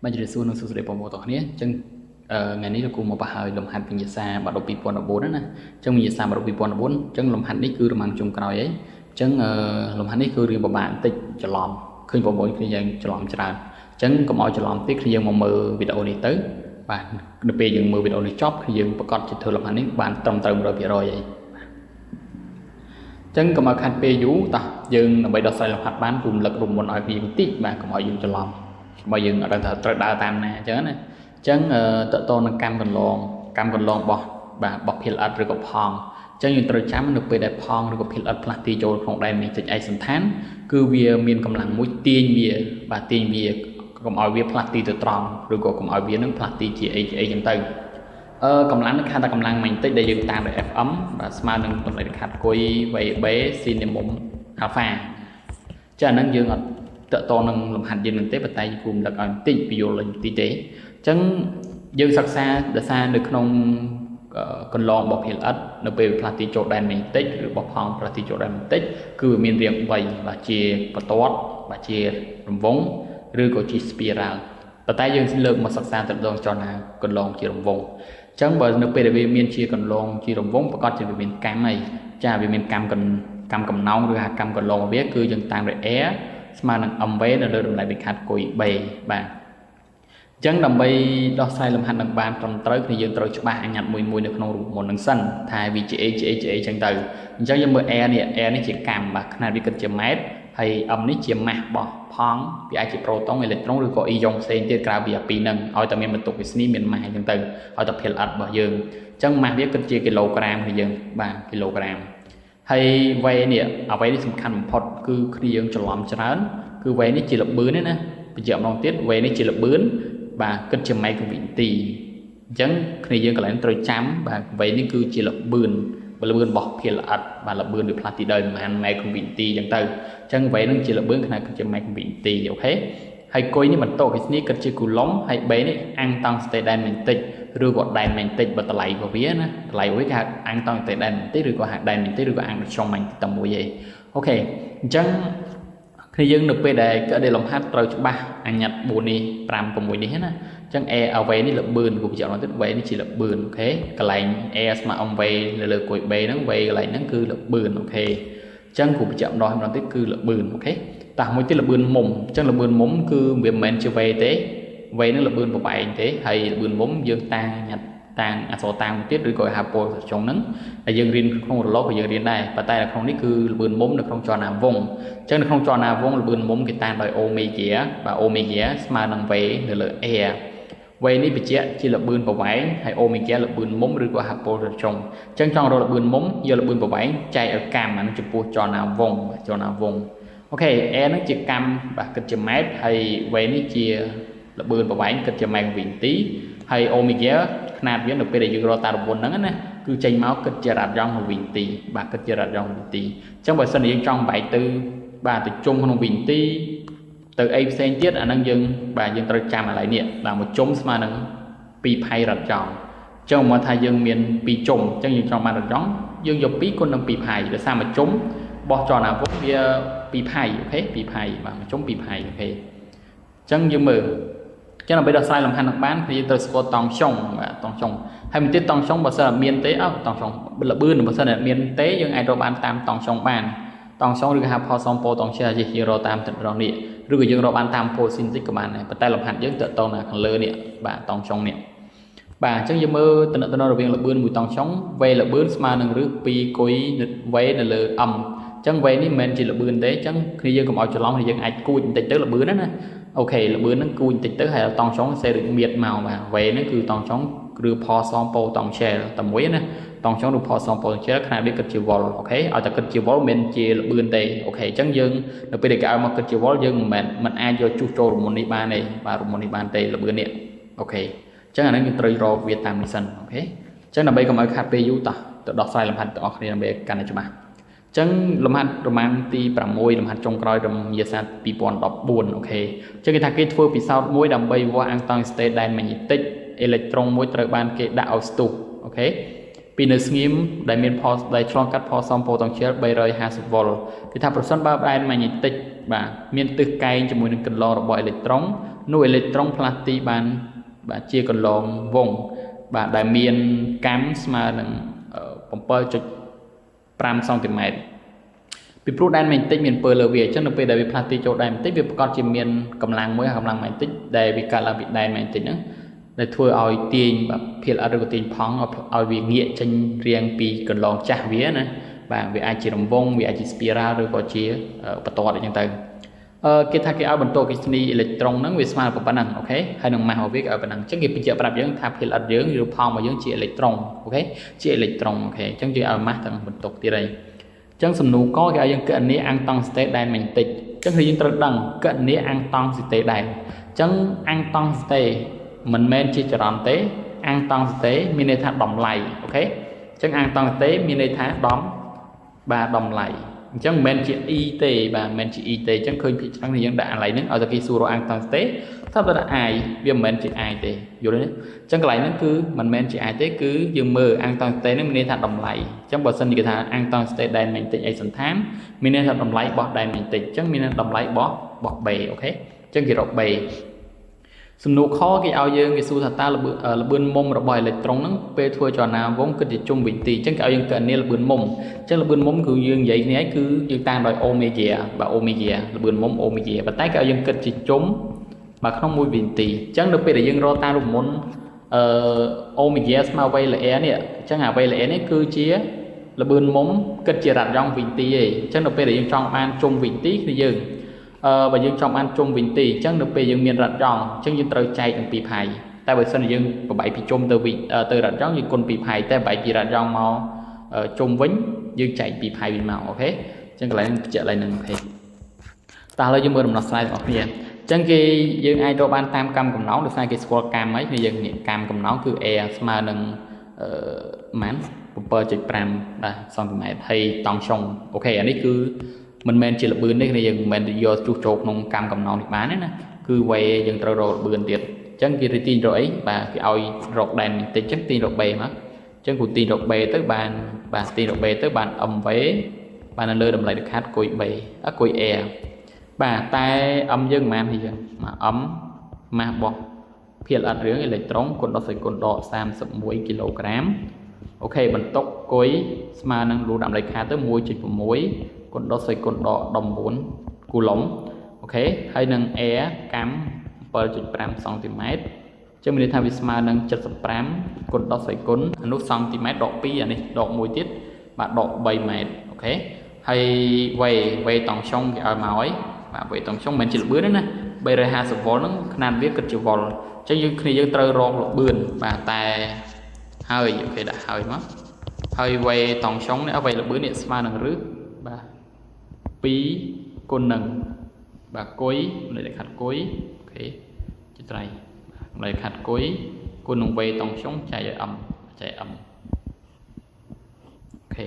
Bây giờ xuống nó số đề bộ tỏ nhé chân ngàyนี้กูมาประหารลมหัดวิญญาณบาดปีปอนด์โบนนะจังวิญญาณบาดปีปอนด์โบนจังลมหัดนี่คือลมหัดจงกรอยจังลมหัดนี่คือเรื่องประมาณติดจะล้อมขึ้นประมวลคือยังจะล้อมจราจังก็มองจะล้อมติดคือยังมองมือวิดีโอนี้ตื้อบานเดี๋ยวไปยังมือวิดีโอนี้จอบคือยังประกอบจิตเธอลมหัดนี่บานตรงๆเราเปรียบร้อยจังก็มาคันเปยุต่อยังไปดอใส่ลมหัดบ้านกลุ่มหลักกลุ่มบนอ้อยพีติดบานก็มองยังจะล้อมมายังอะไรต่างๆดาวตามนะจังนะจังเติบโตในการกันลองบอกพิลอัดหรือกับพองจังอยู่ตระจ้ำนึกไปได้พองหรือกับพิลอัดพลัดตีโจของใดมีจิตไอสันทานคือเวียมีกำลังมุ้ยเตียนเวียบาเตียนเวียกับเอาเวียพลัดตีตัวตรองหรือกับเอาเวียนึกพลัดตีจีไอจังตึงกำลังนึกขาดกำลังมันติดได้ยังตามโดยเอฟอัมบาสมาหนึ่งตัวไหนขาดกุยไวเบสซีนิมุมอัลฟาจะนั่งยืนเติบโตนึงลมหันยืนหนึ่งเตะปัตตายกลุ่มหลักอ่อนติปิโยลติเตจังยืนสักซาเดซาหนึ่งขนมคนลองบอกพิลอัดในเปพลาติโจแดนเมติกหรือบอกพองพลาติโจแดนเมติกคือมีเรียงใบบาเจียปตอดบาเจียรวงหรือก็จีสปีรัลปัตตายยืนเลิกมาสักซาตัดลองจอนาคนลองจีรวงจังบอกในเปได้มีเชียคนลองจีรวงประกอบจะเป็นการไหนจะเป็นการกำน้องหรือหากำคนลองเบี้ยคือยังต่างโดยแอสมาหนังอมเว้ในเรื่องอะไรเป็นขาดกุยใบบ่าจังดำไปดอกไซลำหันดังบานตรงเตยคือยังเตยฉบับอันยัดมวยในขนมหมดหนึ่งสั้นทายวีเจจังเตยจังยังเมื่อแอร์นี่จะกำแบบขนาดวิกฤตจะเม็ดให้นี่จะมาบอกพ้องพี่ไอจะโปรต้องอิเล็กตรอนหรือก็อียงเซนเตียกราเบียปีนึงเอาแต่เมียนบรรทุกวิสนีเมียนมาจังเตยเอาแต่เพลอัดบ่ยืงจังมาวิกฤตจะกิโลกรัมคือยังบางกิโลกรัมให้ไว้เนี่ยเอาไว้ที่สำคัญพอดคือยังจะล้อมจะร้อนคือไว้นี่จีบบื้นนี่นะไปเจาะลองเตี้ยไว้นี่จีบบื้นbà kết chấm máy của vị tì chẳng khi dương cái này tôi chấm bà vậy nên cứ chỉ là bươn và là bươn bọc phía là ắt và là bươn được plati đời mà ăn máy của vị tì chẳng từ chẳng vậy nên chỉ là bươn cái này kết chấm máy của vị tì ok hay coi như mình tổ cái này kết chỉ cù lóng hay bé này ăn tăng stay đan mình tịch rồi gọi đan mình tịch và lại vào vía nữa lại với hạt ăn tăng stay đan mình tịch rồi gọi hạt đan mình tịch rồi gọi ăn được trong mình tầm mùi gì ok chẳng khi dân được về đề cái đề lòng hát rồi chúng ba anh nhặt bùn đi làm cùng mùi đi hết á chẳng e ở về đi là bươn cũng chọn nó tức về nó chỉ là bươn ok cái lại e mà ông về là lời cội bề nó về lại nó cứ là bươn ok chẳng cũng chọn đó nó tức cứ là bươn ok tạo một tí là bươn mồm chẳng là bươn mồm cứ việc mình chưa về thế về nó là bươn của bạn thế hay là bươn mồm dương ta nhặt tang số tang tiết rồi gọi hapo trong nắng là dương riêng không một lỗ của dương riêng này và tay là không ní cứ bươn mồm được không cho nào vùng chẳng không cho nào vùng là bươn mồm cái tan đòi ôm mì dẻ và ôm mì dẻ mà năng về là e về ní bị chết chỉ là bươn vào váy hay ôm mì dẻ là bươn mồm rồi gọi hapo trong chẳng trong đó là bươn mồm giờ là bươn vào váy chạy ở cam mà nó chụp buộc cho nào vùng ok e nó chỉ cam và kịch chấm mát hay về ní chia là bươn vào váy kịch chấm mang vị tí hay ôm mì dẻขนาดวิ่งไปได้ยูโรตาบนนั้นนะคือใจเมาส์ก็จะรัดย่องของวินตีบาก็จะรัดย่องวินตีtrong bài sânยังจ้องใบตือบ่าติดจุ่มของวินตีtừ ai sen tiết anh đang dừng bà dừng tới chạm lại nè là một chôm mà nâng pi phayรัดย่องtrong mà thay dừng miền pi chôm trong dừng trong màรัดย่องdừng dọc pi con nâng pi phay để sao mà chôm bỏ trò nào cũng bia pi phay ok pi phay mà chôm pi phay ok trong dừng mờ cho nên bây giờ sai làm hai thằng bán thì tôi sẽ tòng sông hay mình tiếp tòng sông bao giờ miền tế tòng sông là bươn bao giờ là miền tế nhưng ai đâu bán tam tòng sông bàn tòng sông được hạp họ sông po tòng xe gì hero tam thật rõ nè rồi dương đâu bán tam po xin tích của bạn này và tay làm hạt dưỡng tự tòng là thằng lơ nè bà tòng sông nè bà chắc giờ mơ tôi nói là bươn mùi tòng sông về là bươn mà đừng rước pi cối về là lơ âm chẳng về ní mình chỉ là bươn tế chẳng khi dương còn ao cho lóng thì dương ai cùi tịch tới là bươn đó nè ok là bữa nó cùi tịch tới hay là tòng sóng sẽ được miệt màu mà về nó cứ tòng sóng đưa pho son po tòng xe tầm muối nè tòng sóng được pho son po xe khả năng biết kịch chiều vol ok ở tại kịch chiều vol mình chia là bươn tề ok chẳng dưng được bây giờ cả mà kịch chiều vol dưng mình ai cho chu trô một ni ba này và một ni ba tề là bươn nè ok chẳng là nó như tây ro Việt Nam Nation ok chẳng là bây giờ mới khát pe du ta tự đọc sai làm hành tự học thì làm về cái này cho mà chẳng làm hạt làm ăn ti bằng môi làm hạt trong cõi làm giờ sao bị bọn đọc buồn ok chứ cái thằng kia thua bị sao môi đầm bay qua an toàn state đài mà nhiệt tích electron môi trời ban cái đạo stu ok pin scheme đài miền pos đài trong cắt pos xong po tông chết bay rơi 50 volt cái thằng percent ba đài mà nhiệt tích បាទមានទិសកែងជាមួយនឹងកន្លងរបស់អេឡិចត្រុងនោះអេឡិចត្រុងផ្លាស់ទីបានបាទជាកន្លងវងបាទដែលមានកម្មស្មើនឹង 7.5 សង់ទីម៉ែត្រពីព្រោះដែនម៉ាញ់ទិកមានពើលើវាអញ្ចឹងនៅពេលដែលវាផ្លាស់ទីចូលដែនម៉ាញ់ទិកវាប្រកាសជាមានកម្លាំងមួយកម្លាំងម៉ាញ់ទិកដែលវាកើតឡើងពីដែនម៉ាញ់ទិកហ្នឹងដែលធ្វើឲ្យទាញបាទភាគល្អិតឬក៏ទាញផង់ឲ្យវាងាកចេញរៀងពីកន្លងចាស់វាណាបាទវាអាចជារង្វង់វាអាចជា spiral ឬក៏ជាបន្ទាត់អញ្ចឹងទៅគេថាគេឲ្យបន្ទោអគ្គិសនីអេឡិចត្រុងហ្នឹងវាស្មើប៉ុណ្ណឹងអូខេហើយនឹងម៉ាស់របស់វាក៏ឲ្យប៉ុណ្ណឹងអញ្ចឹងគេបញ្ជាក់ប្រាប់យើងថាភាគល្អិតយើងឬផង់របស់យើងជាអេឡិចត្រុងអូខេជាអេឡិចត្រុងអូខេអញ្ចឹងយើងឲ្យម៉ាស់ទាំងបន្ទោទៀតហើយអញ្ចឹងសំណួរកគេឲ្យយើងគណនាអាំងតង់ស្តេដែនម៉ាញ់ទិកអញ្ចឹងគឺយើងត្រូវដឹងគណនាអាំងតង់ស្តេដែនអញ្ចឹងអាំងតង់ស្តេមិនមែនជាចរន្តទេអាំងតង់ស្តេមានន័យថាតម្លៃអូខេអញ្ចឹងអាំងតង់ស្តេមានន័យថាបាទតម្លៃអញ្ចឹងមិនមែនជា e ទេបាទមិនមែនជា e ទេអញ្ចឹងឃើញភាគច្រើនយើងដាក់អាឡៃហ្នឹងឲ្យតែគេសួររកអាំងតង់ស្តេថាបើដាក់ i វាមិនមែនជា i ទេយល់ទេអញ្ចឹងកន្លែងហ្នឹងគឺមិនមែនជា i ទេគឺយើងមើលអាំងតង់ស្តេហ្នឹងមានន័យថាតម្លៃអញ្ចឹងបើសិនជាគេថាអាំងតង់ស្តេដែនម៉ាញ់ទិកឯកសន្តានមានន័យថាតម្លៃរបស់ដែនម៉ាញ់ទិកអញ្ចឹងមានតម្លៃរបស់ b អូខេអញ្ចឹងគេរក b សំណួរខគេឲ្យយើងគេសួរថាតើល្បឿនមុំរបស់អេឡិចត្រុងហ្នឹងពេលធ្វើចលនាវងគិតជាជុំវិញទីអញ្ចឹងគេឲ្យយើងគណនាល្បឿនមុំអញ្ចឹងល្បឿនមុំគឺយើងនិយាយគ្នាគឺយើងតាមដោយអូមេហ្គាបាទអូមេហ្គាល្បឿនមុំអូមេហ្គាប៉ុន្តែគេឲ្យយើងគិតជាជុំបាទក្នុង1វិនាទីអញ្ចឹងនៅពេលដែលយើងរកតាមរូបមន្តអូមេហ្គាស្មើវៃលអែនេះអញ្ចឹងអាវៃលអែនេះគឺជាល្បឿនមុំគិតជារ៉ាត់យ៉ង់វិនាទីឯងអញ្ចឹងនៅពេលដែលយើងចង់បានជុំវិនាទីគឺយើងបើយើងចង់បានជុំវិញទីអញ្ចឹងនៅពេលយើងមានរ៉ាត់យ៉ង់អញ្ចឹងយើងត្រូវចែកទាំងពីរផាយតែបើសិនជាយើងបបែកពីជុំទៅរ៉ាត់យ៉ង់យើងគុណពីរផាយតែបបែកពីរ៉ាត់យ៉ង់មកជុំវិញយើងចែកពីរផាយវិញមកអូខេអញ្ចឹងកន្លែងបញ្ជាក់កន្លែងហ្នឹងអូខេតោះឥឡូវយើងមើលដំណោះស្រាយទាំងអស់គ្នាអញ្ចឹងគេយើងអាចរកបានតាមកម្មកំណោងដោយសារគេស្គាល់កម្មហើយគឺយើងនេះកម្មកំណោងគឺ air ស្មើនឹងម៉ាន 7.5 បាទសង់ទីម៉ែត្រហើយតង់ឆុងអូខេអានេះគឺមិនមែនជាល្បឿនទេគ្នាយើងមិនមែនយកជួសចូលក្នុងកម្មកំណោងនេះបានទេណាគឺវេយើងត្រូវរកល្បឿនទៀតអញ្ចឹងគេរីទីរកអីបាទគេឲ្យរកដែនបន្តិចអញ្ចឹងទីរក b មកអញ្ចឹងគូទីរក b ទៅបានបាទទីរក b ទៅបាន m v បាននៅលើតម្លៃខាត់គុយ b គុយ air បាទតែ m យើងមិនបានយើងមក m ម៉ាស់របស់ភាគល្អិតរឿងអេឡិចត្រុងគុណ10សេគុណដក31គីឡូក្រាមអូខេបន្ទុកគុយស្មើនឹងលូដាក់តម្លៃខាត់ទៅ 1.6 គុណ10សេគុណដក19គូឡុំអូខេហើយនឹង air កម្ម 7.5 សង់ទីម៉ែត្រចឹងមានន័យថាវាស្មើនឹង75គុណ10សេគុណអានោះសង់ទីម៉ែត្រដក2អានេះដក1ទៀតបាទដក3ម៉ែត្រអូខេហើយវេតង់ឆុងគេឲ្យមកហើយបាទវេតង់ឆុងមិនមែនជាល្បឿនទេណា350 វ៉ុលហ្នឹងຂະຫນាតវាគិតជាវ៉ុលអញ្ចឹងយើងត្រូវរកល្បឿនបាទតែហើយអូខេដាក់ហើយមកហើយវេតង់ឆុងនេះវេល្បឿននេះស្មើនឹងឬបាទ2គុណនឹងបាទគុយលេខខាត់គុយអូខេជាត្រៃលេខខាត់គុយគុណនឹងវេតង់ឆុងចែកឲ្យ m ចែក m អូខេ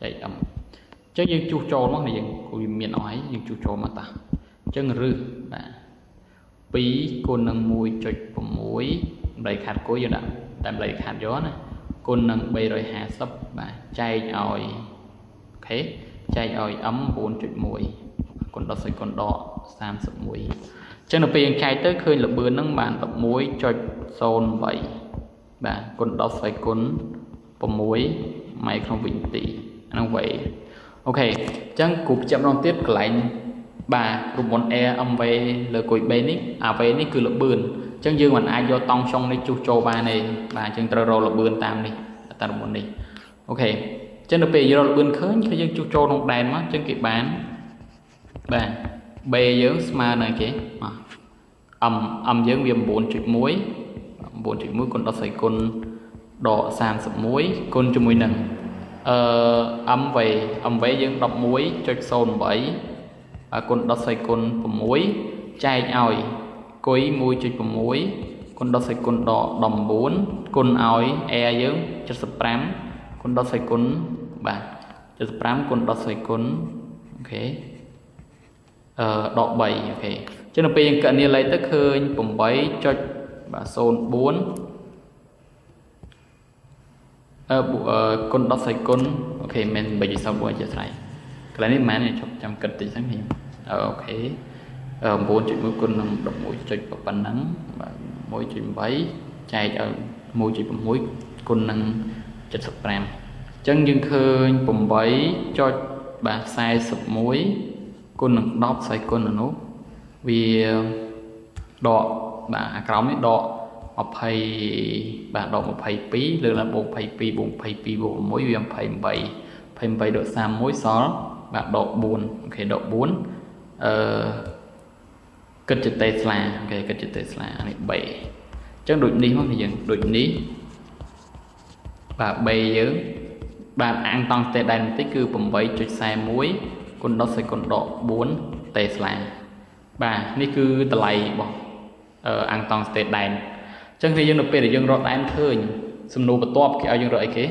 ចែក m អញ្ចឹងយើងជួសចូលមកនេះយើងគួរមានអស់ហើយយើងជួសចូលមកតាអញ្ចឹងរឹសបាទ2គុណនឹង 1.6 លេខខាត់គុយយើងដាក់តាមលេខខាត់យកណាគុណនឹង 350 បាទចែកឲ្យអូខេចែកឲ្យ m 9.1 គុណ10សេគុណដក31អញ្ចឹងនៅពេលយើងចែកទៅឃើញល្បឿនហ្នឹងបាន 11.08 បាទគុណ10សេគុណ6ម៉ែត្រក្នុងវិនាទីអាហ្នឹងវេអូខេអញ្ចឹងគូបញ្ជាក់ម្ដងទៀតកន្លែងបាទរូបមន្ត air mv លើគុយ b នេះអា v នេះគឺល្បឿនអញ្ចឹងយើងមិនអាចយកតង់ឆុងនេះជួសចូលបានទេបាទអញ្ចឹងត្រូវរកល្បឿនតាមនេះតាមរូបមន្តនេះអូខេអញ្ចឹងនៅពេលយើងរកល្បឿនឃើញគឺយើងជួសចូលក្នុងដែនមកអញ្ចឹងគេបានបាទ b យើងស្មើនឹងគេមក m យើងវា 9.1 គុណ10សេគុណដក31គុណជាមួយនឹងmv យើង 11.08 គុណ10សេគុណ6ចែកឲ្យគុយ 1.6 គុណ10សេគុណដក19គុណឲ្យ air យើង 75 គុណ10សេគុណបាទ75គុណ10សេគុណអូខេដក3អូខេអញ្ចឹងនៅពេលយើងកណនាលេខទៅឃើញ 8.04 គុណ10សេគុណអូខេមិន3.04ជាស្រ័យកន្លែងនេះមិនមែនជប់ចាំគិតតិចហ្នឹងខ្ញុំ ok 9.1 គុណនឹង 11.8 ប៉ុណ្ណឹងបាទ 1.8 ចែកឲ្យ 1.6 គុណនឹង 75 អញ្ចឹងយើងឃើញ 8 ចុច បាទ 41 គុណនឹង 10 ស្អីគុណនៅនោះវាដកបាទអាក្រោមនេះដក 20 បាទដក 22 លើកឡើងបូក 22 បូក 22 បូក 6 វា 28 28 ដក 31 សល់ បាទដក 4 អូខេដក 4 គិតជាតេស្លាអូខេគិតជាតេស្លានេះ B អញ្ចឹងដូចនេះមកយើងដូចនេះបាទ B យើងបាទអាំងតង់ស្ទែនបន្តិចគឺ 8.41 គុណ10សេគុណដក 4 តេស្លាបាទនេះគឺតម្លៃរបស់អាំងតង់ស្ទែនអញ្ចឹងគឺយើងនៅពេលដែលយើងរកដែនឃើញសំណួរបន្ទាប់គេឲ្យយើងរកអីគេ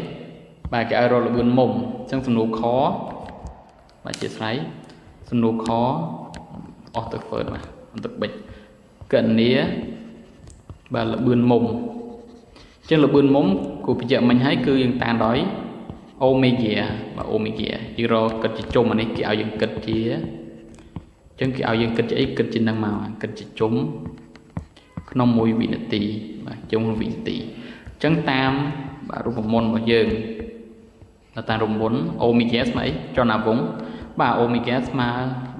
បាទគេឲ្យរកល្បឿនមុំអញ្ចឹងសំណួរខបាទជាស្រ័យសំណួរខអស់ទៅធ្វើបាទអន្តបិចកណនីបាទល្បឿនមុំអញ្ចឹងល្បឿនមុំគូបញ្ជាក់មិញហើយគឺយើងតាមដោយអូមេហ្គាបាទអូមេហ្គាយើងរកគិតជាជុំអានេះគេឲ្យយើងគិតជាអញ្ចឹងគេឲ្យយើងគិតជាអីគិតជានឹងមកគិតជាជុំក្នុង1វិនាទីបាទជុំក្នុងវិនាទីអញ្ចឹងតាមបាទរូបមន្តរបស់យើងតាមរូបមន្តអូមេហ្គាស្មើអីចលនាវងបាទអូមេហ្គាស្មើ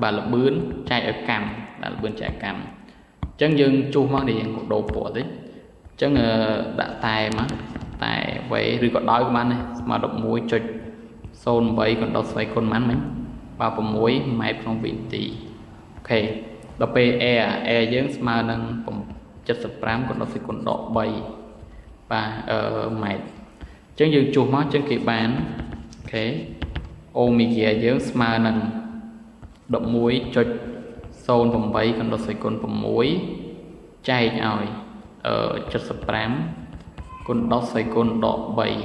បាទល្បឿនចែកឲ្យកម្មបាទល្បឿនចែកកម្មអញ្ចឹងយើងជួសមកនេះយើងដូរពណ៌តិចអញ្ចឹងដាក់តែមកតែវេឬក៏ដោយក៏បានដែរស្មើ 11.08 គុណ10ស្វ័យគុណប៉ុន្មានមិញបាទ6ម៉ែត្រក្នុងវិនាទីអូខេដល់ពេល air យើងស្មើនឹង75គុណ10សេគុណដក3បាទម៉ែត្រអញ្ចឹងយើងជួសមកអញ្ចឹងគេបានអូខេអូមេហ្គាយើងស្មើនឹង 11.08 គុណ10សេគុណ6ចែកឲ្យ75គុណ10សេគុណដក3អញ្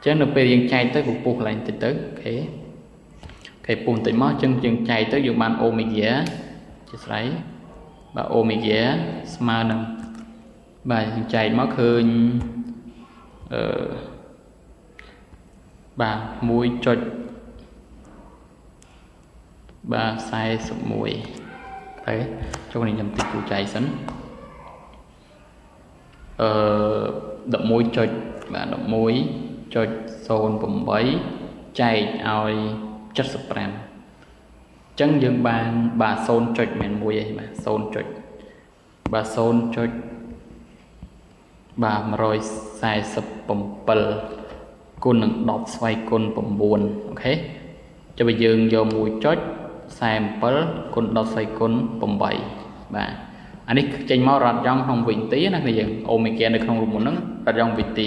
ចឹងនៅពេលយើងចែកទៅពពុះកន្លែងតិចទៅអូខេអូខេពុះបន្តិចមកអញ្ចឹងយើងចែកទៅយើងបានអូមេហ្គាជាស្រ័យបាទអូមេហ្គាស្មើនឹងបាទយើងចែកមកឃើញបាទ1.41ហើយចូលនេះខ្ញុំតិចគូចែកសិន11 ចុចបាទ11.08 ចែកឲ្យ75អញ្ចឹងយើងបានបាទ0ចុចមិនមួយឯងបាទ0ចុចបាទ0ចុចបាទ147គុណនឹង10ស្វ័យគុណ9អូខេចុះបើយើងយក1ចុច47គុណ10ស្វ័យគុណ8បាទអានេះចេញមករត់យ៉ងក្នុងវិនាទីណាគ្នាយើងអូមេហ្គានៅក្នុងរូបមន្តហ្នឹងរត់យ៉ងវិនាទី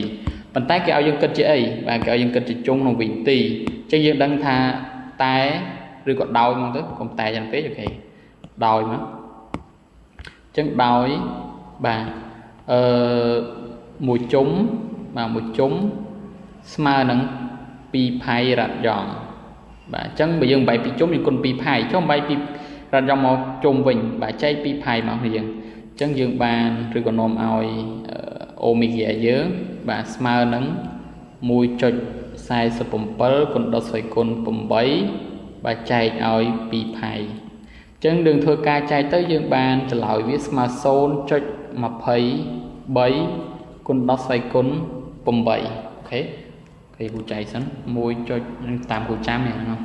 ប៉ុន្តែគេឲ្យយើងគិតជាអីបាទគេឲ្យយើងគិតជាជុំក្នុងវិនាទីអញ្ចឹងយើងដឹងថាតែឬក៏ដោយមកទៅកុំតែយ៉ាងពេកអូខេដោយមកអញ្ចឹងដោយបាទមួយជុំបាទមួយជុំស្មើនឹង2ផៃរត់យ៉ងបាទអញ្ចឹងបើយើងបែកពីជុំយើងគុណ2ផៃចុះបែកពីរត់យ៉ងមកជុំវិញបាទចែក2ផៃមកនេះយើងអញ្ចឹងយើងបានឬក៏នាំឲ្យអូមេហ្គាយើងបាទស្មើនឹង 1.47 គុណ10ស្វ័យគុណ8បាទចែកឲ្យ2ផៃអញ្ចឹងយើងធ្វើការចែកទៅយើងបានចម្លើយវាស្មើ 0.23 គុណ10ស្វ័យគុណ8អូខេគេគូចែកសិន1ចុចនឹងតាមគូចាំនេះហ្នឹង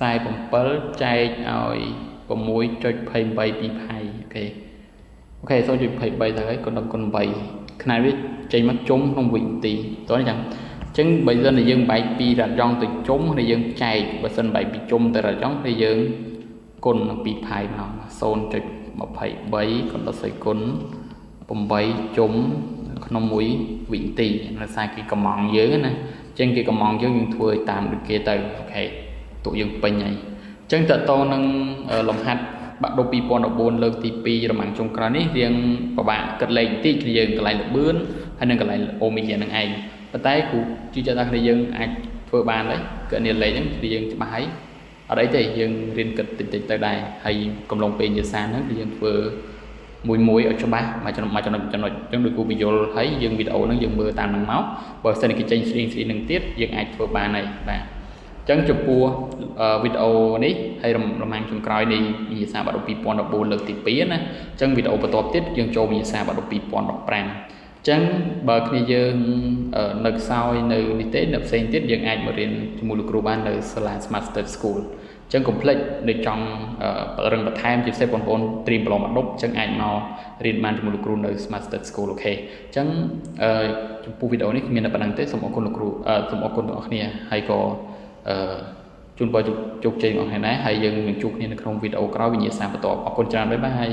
47ចែកឲ្យ 6.28 2ផៃអូខេអូខេ 0.23 ទៅហើយគុណ10គុណ8ខ្នាតវាចេញមកជុំក្នុងវិនាទីតោះអញ្ចឹងបើសិនតែយើងបែកពីរ៉ាត់យ៉ងទៅជុំហើយយើងចែកបើសិនបែកពីជុំទៅរ៉ាត់យ៉ងthìយើងគុណនឹង2ផៃមក 0.23 គុណ10ស្វ័យគុណ8ជុំក្នុងមួយវិនាទីដោយសារគេកំងយើងណាអញ្ចឹងគេកំងយើងធ្វើឲ្យតាមដូចគេទៅអូខេតួយើងពេញហើយអញ្ចឹងតើតនឹងលំហាត់បាក់ដូ2014លើកទី2រមាំងចុងក្រោយនេះរៀងពិបាកគិតលេខបន្តិចគឺយើងកន្លែងល្បឿនហើយនឹងកន្លែងអូមេហ្គានឹងឯងប៉ុន្តែគ្រូជឿជាក់ថាគ្នាយើងអាចធ្វើបានដែរគណនាលេខហ្នឹងគឺយើងច្បាស់ហើយអត់អីទេយើងរៀនគិតតិចតិចទៅដែរហើយកំឡុងពេលជាសានហ្នឹងគឺយើងធ្វើមួយឲ្យច្បាស់មកចំណុចអញ្ចឹងដូចគូបញ្យល់ហើយយើងវីដេអូហ្នឹងយើងមើលតាមហ្នឹងមកបើសិនគេចេញស្រីនឹងទៀតយើងអាចធ្វើបានហើយបាទអ ចឹងចំពោះវីដេអូនេះហើយរមាំងចុងក្រោយនៃវិញ្ញាសាបាក់ឌុប2014លើកទី2ណាចឹងវីដេអូបន្ទាប់ទៀតយើងចូលវិញ្ញាសាបាក់ឌុប2015ចឹងបើគ្នាយើងនៅខ្សោយនៅនេះទេនៅផ្សេងទៀតយើងអាចមករៀនជាមួយលោកគ្រូបាននៅសាលា Smart Study School ចឹងកុំភ្លេចនៅចង់រឹងបន្ថែមជាពិសេសបងប្អូនត្រៀមប្រឡងបាក់ឌុបចឹងអាចមករៀនបានជាមួយលោកគ្រូនៅ Smart Study School អូខេចឹងចំពោះវីដេអូនេះគ្មានតែប៉ុណ្្នឹងទេសូមអរគុណលោកគ្រូសូមអរគុណបងប្អូនគ្នាហើយក៏ជូនពរជោគជ័យបងប្អូនដែរហើយយើងនឹងជួបគ្នានៅក្នុងវីដេអូក្រោយវិញ្ញាសាបន្ទាប់អរគុណច្រើនបាយបាយ